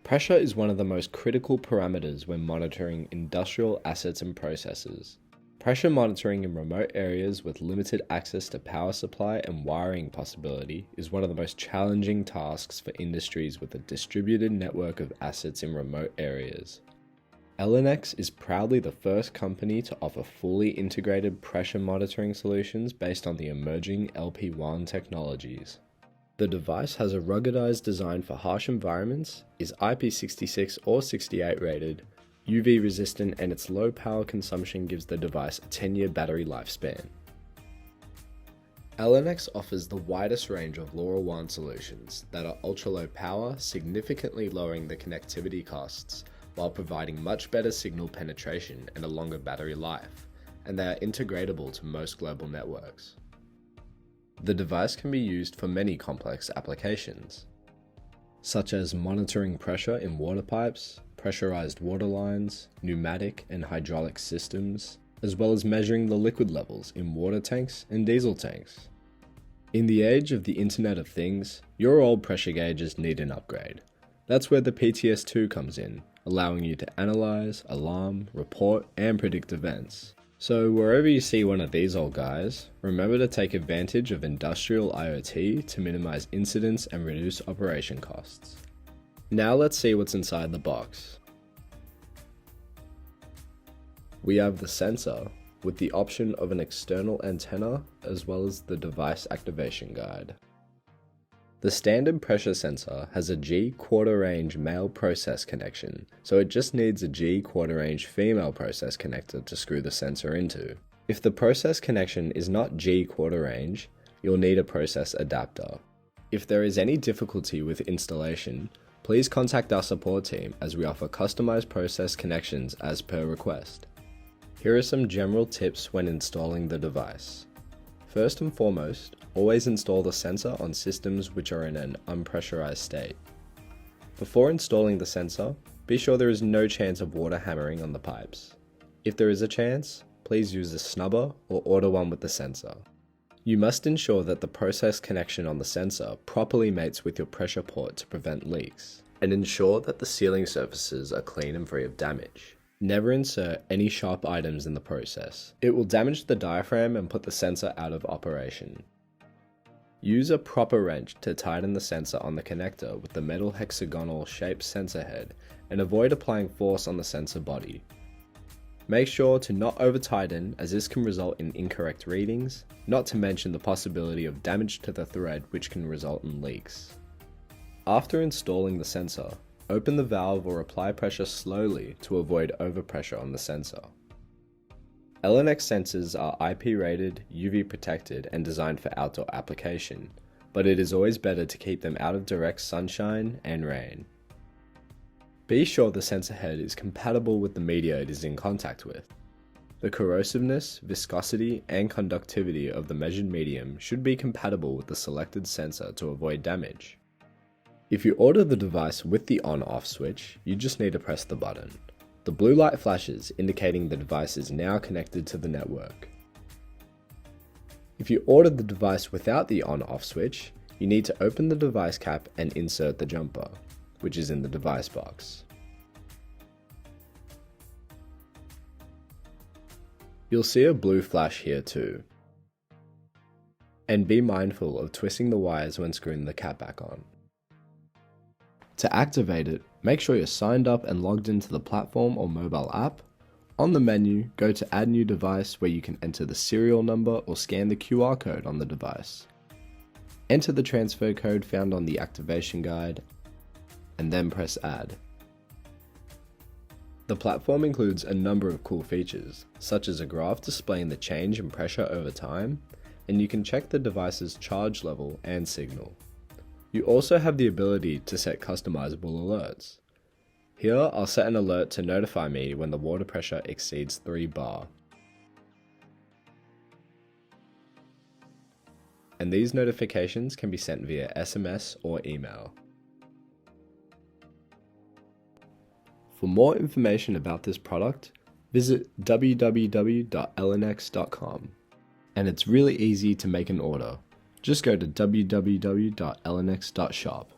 Pressure is one of the most critical parameters when monitoring industrial assets and processes. Pressure monitoring in remote areas with limited access to power supply and wiring possibility is one of the most challenging tasks for industries with a distributed network of assets in remote areas. Ellenex is proudly the first company to offer fully integrated pressure monitoring solutions based on the emerging LPWAN technologies. The device has a ruggedized design for harsh environments, is IP66 or 68 rated, UV resistant, and its low power consumption gives the device a 10-year battery lifespan. Ellenex offers the widest range of LoRaWAN solutions that are ultra-low power, significantly lowering the connectivity costs, while providing much better signal penetration and a longer battery life, and they are integratable to most global networks. The device can be used for many complex applications, such as monitoring pressure in water pipes, pressurized water lines, pneumatic and hydraulic systems, as well as measuring the liquid levels in water tanks and diesel tanks. In the age of the Internet of Things, your old pressure gauges need an upgrade. That's where the PTS2 comes in, allowing you to analyze, alarm, report, and predict events. So wherever you see one of these old guys, remember to take advantage of industrial IoT to minimize incidents and reduce operation costs. Now let's see what's inside the box. We have the sensor with the option of an external antenna as well as the device activation guide. The standard pressure sensor has a G quarter range male process connection, so it just needs a G quarter range female process connector to screw the sensor into. If the process connection is not G quarter range, you'll need a process adapter. If there is any difficulty with installation, please contact our support team as we offer customized process connections as per request. Here are some general tips when installing the device. First and foremost, always install the sensor on systems which are in an unpressurized state. Before installing the sensor, be sure there is no chance of water hammering on the pipes. If there is a chance, please use a snubber or order one with the sensor. You must ensure that the process connection on the sensor properly mates with your pressure port to prevent leaks, and ensure that the sealing surfaces are clean and free of damage. Never insert any sharp items in the process. It will damage the diaphragm and put the sensor out of operation. Use a proper wrench to tighten the sensor on the connector with the metal hexagonal shaped sensor head and avoid applying force on the sensor body. Make sure to not over tighten as this can result in incorrect readings, not to mention the possibility of damage to the thread which can result in leaks. After installing the sensor, open the valve or apply pressure slowly to avoid overpressure on the sensor. Ellenex sensors are IP rated, UV protected, and designed for outdoor application, but it is always better to keep them out of direct sunshine and rain. Be sure the sensor head is compatible with the media it is in contact with. The corrosiveness, viscosity, and conductivity of the measured medium should be compatible with the selected sensor to avoid damage. If you order the device with the on-off switch, you just need to press the button. The blue light flashes, indicating the device is now connected to the network. If you order the device without the on-off switch, you need to open the device cap and insert the jumper, which is in the device box. You'll see a blue flash here too. And be mindful of twisting the wires when screwing the cap back on. To activate it, make sure you're signed up and logged into the platform or mobile app. On the menu, go to Add New Device where you can enter the serial number or scan the QR code on the device. Enter the transfer code found on the activation guide, and then press Add. The platform includes a number of cool features, such as a graph displaying the change in pressure over time, and you can check the device's charge level and signal. You also have the ability to set customizable alerts. Here, I'll set an alert to notify me when the water pressure exceeds 3 bar. And these notifications can be sent via SMS or email. For more information about this product, visit www.ellenex.com. And it's really easy to make an order. Just go to www.ellenex.shop.